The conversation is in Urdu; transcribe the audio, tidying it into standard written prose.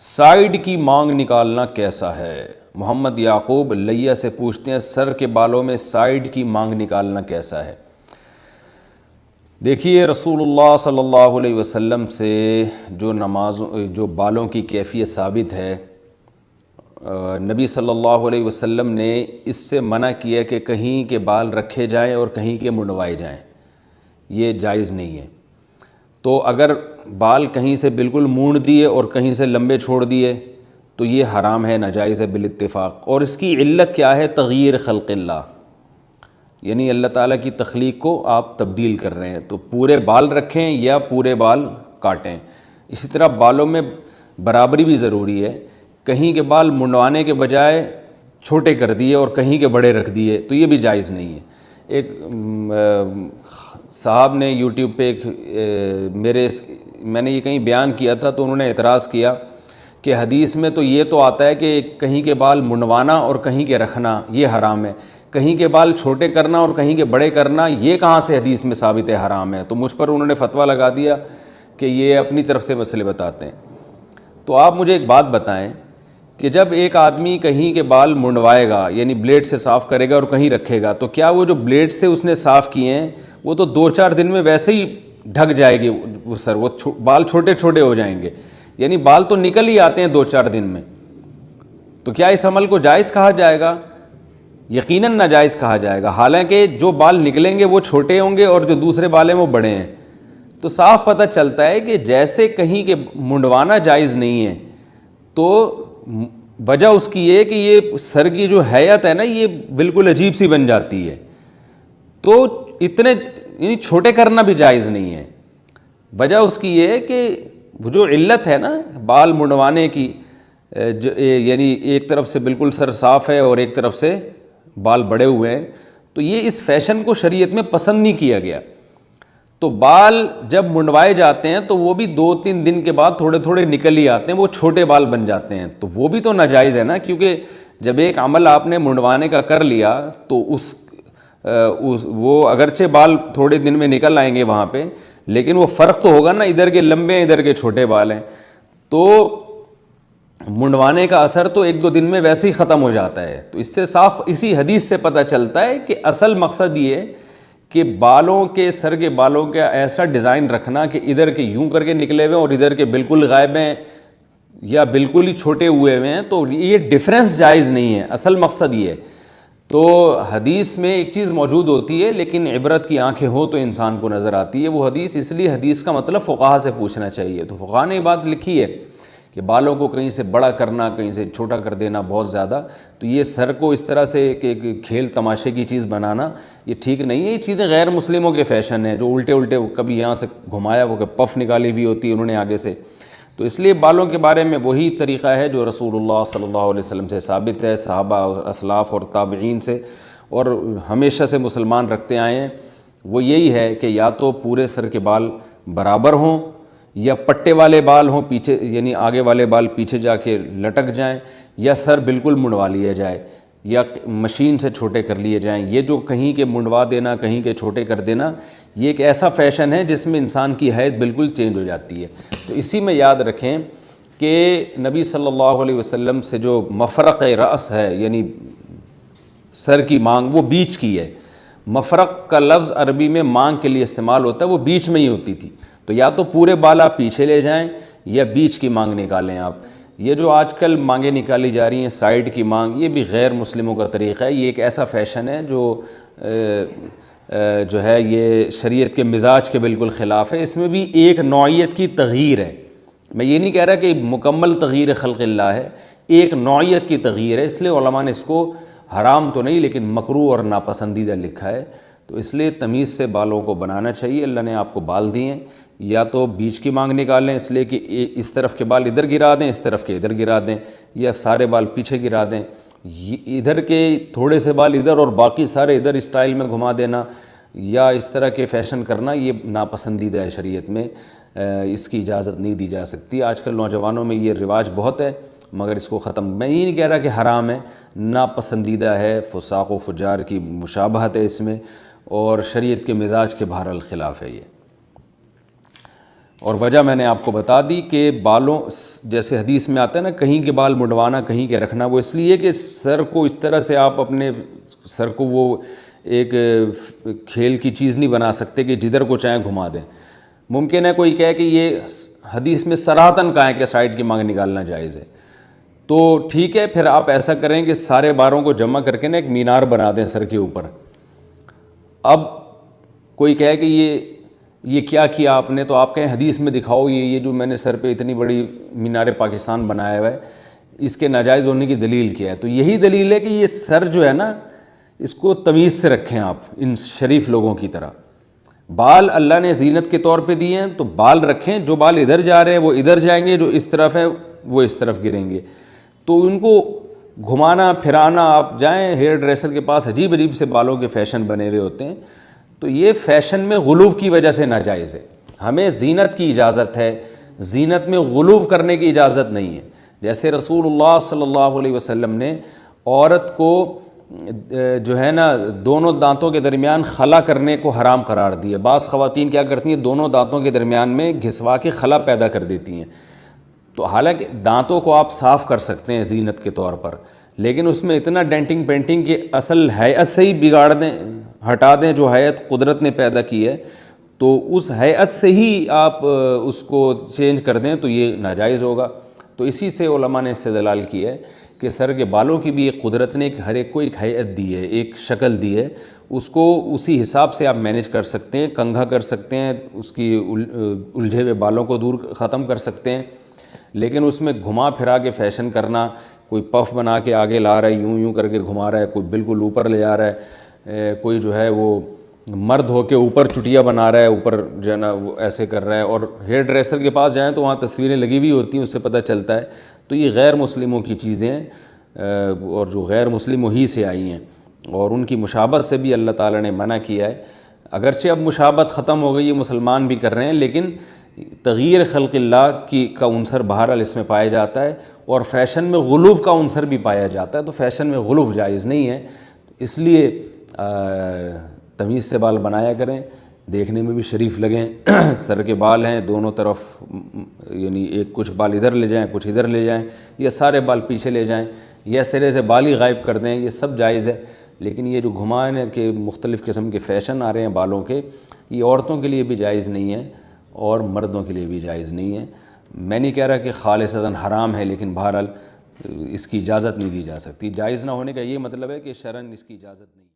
سائیڈ کی مانگ نکالنا کیسا ہے؟ محمد یعقوب لیہ سے پوچھتے ہیں سر کے بالوں میں سائیڈ کی مانگ نکالنا کیسا ہے؟ دیکھیے رسول اللہ صلی اللہ علیہ وسلم سے جو بالوں کی کیفیت ثابت ہے، نبی صلی اللہ علیہ وسلم نے اس سے منع کیا کہ کہیں کے بال رکھے جائیں اور کہیں کے منڈوائے جائیں، یہ جائز نہیں ہے۔ تو اگر بال کہیں سے بالکل مونڈ دیے اور کہیں سے لمبے چھوڑ دیے تو یہ حرام ہے، ناجائز ہے بالاتفاق۔ اور اس کی علت کیا ہے؟ تغییر خلق اللہ، یعنی اللہ تعالیٰ کی تخلیق کو آپ تبدیل کر رہے ہیں، تو پورے بال رکھیں یا پورے بال کاٹیں۔ اسی طرح بالوں میں برابری بھی ضروری ہے، کہیں کے بال منڈوانے کے بجائے چھوٹے کر دیے اور کہیں کے بڑے رکھ دیے تو یہ بھی جائز نہیں ہے۔ ایک صاحب نے یوٹیوب پہ میں نے یہ کہیں بیان کیا تھا تو انہوں نے اعتراض کیا کہ حدیث میں تو یہ تو آتا ہے کہ کہیں کے بال منڈوانا اور کہیں کے رکھنا یہ حرام ہے، کہیں کے بال چھوٹے کرنا اور کہیں کے بڑے کرنا یہ کہاں سے حدیث میں ثابت ہے حرام ہے؟ تو مجھ پر انہوں نے فتویٰ لگا دیا کہ یہ اپنی طرف سے مسئلے بتاتے ہیں۔ تو آپ مجھے ایک بات بتائیں کہ جب ایک آدمی کہیں کے بال منڈوائے گا یعنی بلیڈ سے صاف کرے گا اور کہیں رکھے گا تو کیا وہ جو بلیڈ سے اس نے صاف کیے ہیں وہ تو 2-4 دن میں ویسے ہی ڈھک جائے گی وہ سر، وہ بال چھوٹے چھوٹے ہو جائیں گے، یعنی بال تو نکل ہی آتے ہیں 2-4 دن میں، تو کیا اس عمل کو جائز کہا جائے گا؟ یقیناً ناجائز کہا جائے گا، حالانکہ جو بال نکلیں گے وہ چھوٹے ہوں گے اور جو دوسرے بال ہیں وہ بڑے ہیں۔ تو صاف پتہ چلتا ہے کہ جیسے کہیں کے منڈوانا جائز نہیں ہے تو وجہ اس کی یہ کہ یہ سر کی جو حیت ہے نا یہ بالکل عجیب سی بن جاتی ہے، تو اتنے یعنی چھوٹے کرنا بھی جائز نہیں ہے۔ وجہ اس کی یہ ہے کہ وہ جو علت ہے نا بال منڈوانے کی، یعنی ایک طرف سے بالکل سر صاف ہے اور ایک طرف سے بال بڑے ہوئے ہیں، تو یہ اس فیشن کو شریعت میں پسند نہیں کیا گیا۔ تو بال جب منڈوائے جاتے ہیں تو وہ بھی 2-3 دن کے بعد تھوڑے تھوڑے نکل ہی آتے ہیں، وہ چھوٹے بال بن جاتے ہیں، تو وہ بھی تو ناجائز ہے نا، کیونکہ جب ایک عمل آپ نے منڈوانے کا کر لیا تو وہ اگرچہ بال تھوڑے دن میں نکل آئیں گے وہاں پہ، لیکن وہ فرق تو ہوگا نا، ادھر کے لمبے ہیں ادھر کے چھوٹے بال ہیں، تو منڈوانے کا اثر تو 1-2 دن میں ویسے ہی ختم ہو جاتا ہے۔ تو اس سے صاف اسی حدیث سے پتہ چلتا ہے کہ اصل مقصد یہ ہے کہ بالوں کے سر کے بالوں کا ایسا ڈیزائن رکھنا کہ ادھر کے یوں کر کے نکلے ہوئے ہیں اور ادھر کے بالکل غائب ہیں یا بالکل ہی چھوٹے ہوئے ہوئے ہیں، تو یہ ڈیفرنس جائز نہیں ہے، اصل مقصد یہ ہے۔ تو حدیث میں ایک چیز موجود ہوتی ہے لیکن عبرت کی آنکھیں ہو تو انسان کو نظر آتی ہے وہ حدیث، اس لیے حدیث کا مطلب فقہا سے پوچھنا چاہیے۔ تو فقہا نے یہ بات لکھی ہے کہ بالوں کو کہیں سے بڑا کرنا کہیں سے چھوٹا کر دینا بہت زیادہ، تو یہ سر کو اس طرح سے کہ کھیل تماشے کی چیز بنانا یہ ٹھیک نہیں ہے۔ یہ چیزیں غیر مسلموں کے فیشن ہیں، جو الٹے کبھی یہاں سے گھمایا وہ کہ پف نکالی ہوئی ہوتی ہے انہوں نے آگے سے، تو اس لیے بالوں کے بارے میں وہی طریقہ ہے جو رسول اللہ صلی اللہ علیہ وسلم سے ثابت ہے، صحابہ اور اسلاف اور تابعین سے، اور ہمیشہ سے مسلمان رکھتے آئے ہیں، وہ یہی ہے کہ یا تو پورے سر کے بال برابر ہوں یا پٹے والے بال ہوں پیچھے، یعنی آگے والے بال پیچھے جا کے لٹک جائیں، یا سر بالکل منڈوا لیا جائے یا مشین سے چھوٹے کر لیے جائیں۔ یہ جو کہیں کے منڈوا دینا کہیں کے چھوٹے کر دینا یہ ایک ایسا فیشن ہے جس میں انسان کی حیت بالکل چینج ہو جاتی ہے۔ تو اسی میں یاد رکھیں کہ نبی صلی اللہ علیہ وسلم سے جو مفرق رأس ہے یعنی سر کی مانگ وہ بیچ کی ہے، مفرق کا لفظ عربی میں مانگ کے لیے استعمال ہوتا ہے، وہ بیچ میں ہی ہوتی تھی، تو یا تو پورے بال آپ پیچھے لے جائیں یا بیچ کی مانگ نکالیں آپ۔ یہ جو آج کل مانگیں نکالی جا رہی ہیں سائیڈ کی مانگ، یہ بھی غیر مسلموں کا طریقہ ہے، یہ ایک ایسا فیشن ہے جو ہے یہ شریعت کے مزاج کے بالکل خلاف ہے۔ اس میں بھی ایک نوعیت کی تغییر ہے، میں یہ نہیں کہہ رہا کہ مکمل تغییر خلق اللہ ہے، ایک نوعیت کی تغییر ہے، اس لیے علماء نے اس کو حرام تو نہیں لیکن مکروہ اور ناپسندیدہ لکھا ہے۔ تو اس لیے تمیز سے بالوں کو بنانا چاہیے، اللہ نے آپ کو بال دیے ہیں، یا تو بیچ کی مانگ نکالیں اس لیے کہ اس طرف کے بال ادھر گرا دیں، اس طرف کے ادھر گرا دیں، یا سارے بال پیچھے گرا دیں، ادھر کے تھوڑے سے بال ادھر اور باقی سارے ادھر اسٹائل میں گھما دینا، یا اس طرح کے فیشن کرنا یہ ناپسندیدہ ہے شریعت میں، اس کی اجازت نہیں دی جا سکتی۔ آج کل نوجوانوں میں یہ رواج بہت ہے مگر اس کو ختم، میں یہ نہیں کہہ رہا کہ حرام ہے، ناپسندیدہ ہے، فساق و فجار کی مشابہت ہے اس میں، اور شریعت کے مزاج کے بہرحال خلاف ہے یہ۔ اور وجہ میں نے آپ کو بتا دی کہ بالوں جیسے حدیث میں آتا ہے نا کہیں کے بال مڈوانا کہیں کے رکھنا، وہ اس لیے کہ سر کو اس طرح سے آپ اپنے سر کو وہ ایک کھیل کی چیز نہیں بنا سکتے کہ جدھر کو چاہیں گھما دیں۔ ممکن ہے کوئی کہے کہ یہ حدیث میں صراحتاً کہا ہے کہ سائڈ کی مانگ نکالنا جائز ہے، تو ٹھیک ہے، پھر آپ ایسا کریں کہ سارے بالوں کو جمع کر کے نا ایک مینار بنا دیں سر کے اوپر۔ اب کوئی کہے کہ یہ کیا کیا آپ نے، تو آپ کہیں حدیث میں دکھاؤ یہ جو میں نے سر پہ اتنی بڑی مینار پاکستان بنایا ہوا ہے، اس کے ناجائز ہونے کی دلیل کیا ہے؟ تو یہی دلیل ہے کہ یہ سر جو ہے نا اس کو تمیز سے رکھیں آپ ان شریف لوگوں کی طرح۔ بال اللہ نے زینت کے طور پہ دیے ہیں تو بال رکھیں، جو بال ادھر جا رہے ہیں وہ ادھر جائیں گے، جو اس طرف ہے وہ اس طرف گریں گے، تو ان کو گھمانا پھرانا، آپ جائیں ہیئر ڈریسر کے پاس، عجیب عجیب سے بالوں کے فیشن بنے ہوئے ہوتے ہیں، تو یہ فیشن میں غلو کی وجہ سے ناجائز ہے۔ ہمیں زینت کی اجازت ہے، زینت میں غلو کرنے کی اجازت نہیں ہے۔ جیسے رسول اللہ صلی اللہ علیہ وسلم نے عورت کو جو ہے نا دونوں دانتوں کے درمیان خلا کرنے کو حرام قرار دیا۔ بعض خواتین کیا کرتی ہیں، دونوں دانتوں کے درمیان میں گھسوا کے خلا پیدا کر دیتی ہیں، تو حالانکہ دانتوں کو آپ صاف کر سکتے ہیں زینت کے طور پر، لیکن اس میں اتنا ڈینٹنگ پینٹنگ کہ اصل ہیئت سے ہی بگاڑ دیں، ہٹا دیں جو ہیئت قدرت نے پیدا کی ہے، تو اس ہیئت سے ہی آپ اس کو چینج کر دیں تو یہ ناجائز ہوگا۔ تو اسی سے علماء نے استدلال کی ہے کہ سر کے بالوں کی بھی ایک قدرت نے ہر ایک کو ایک ہیئت دی ہے، ایک شکل دی ہے، اس کو اسی حساب سے آپ مینیج کر سکتے ہیں، کنگھا کر سکتے ہیں، اس کی الجھے ہوئے بالوں کو دور ختم کر سکتے ہیں، لیکن اس میں گھما پھرا کے فیشن کرنا، کوئی پف بنا کے آگے لا رہا ہے، یوں کر کے گھما رہا ہے، کوئی بالکل اوپر لے جا رہا ہے، کوئی جو ہے وہ مرد ہو کے اوپر چٹیا بنا رہا ہے، اوپر جو ہے نا وہ ایسے کر رہا ہے، اور ہیئر ڈریسر کے پاس جائیں تو وہاں تصویریں لگی ہوئی ہوتی ہیں، اس سے پتہ چلتا ہے۔ تو یہ غیر مسلموں کی چیزیں ہیں، اور جو غیر مسلموں ہی سے آئی ہیں، اور ان کی مشابہت سے بھی اللہ تعالیٰ نے منع کیا ہے۔ اگرچہ اب مشابہت ختم ہو گئی ہے، مسلمان بھی کر رہے ہیں، لیکن تغییر خلق اللہ کا عنصر بہرحال اس میں پایا جاتا ہے، اور فیشن میں غلو کا عنصر بھی پایا جاتا ہے، تو فیشن میں غلو جائز نہیں ہے۔ اس لیے تمیز سے بال بنایا کریں، دیکھنے میں بھی شریف لگیں۔ سر کے بال ہیں دونوں طرف، یعنی ایک کچھ بال ادھر لے جائیں، کچھ ادھر لے جائیں، یا سارے بال پیچھے لے جائیں، یا سرے سے بال ہی غائب کر دیں، یہ سب جائز ہے۔ لیکن یہ جو گھمانے کے مختلف قسم کے فیشن آ رہے ہیں بالوں کے، یہ عورتوں کے لیے بھی جائز نہیں ہے اور مردوں کے لیے بھی جائز نہیں ہے۔ میں نہیں کہہ رہا کہ خالصتاً حرام ہے، لیکن بہرحال اس کی اجازت نہیں دی جا سکتی۔ جائز نہ ہونے کا یہ مطلب ہے کہ شرعاً اس کی اجازت نہیں ہے۔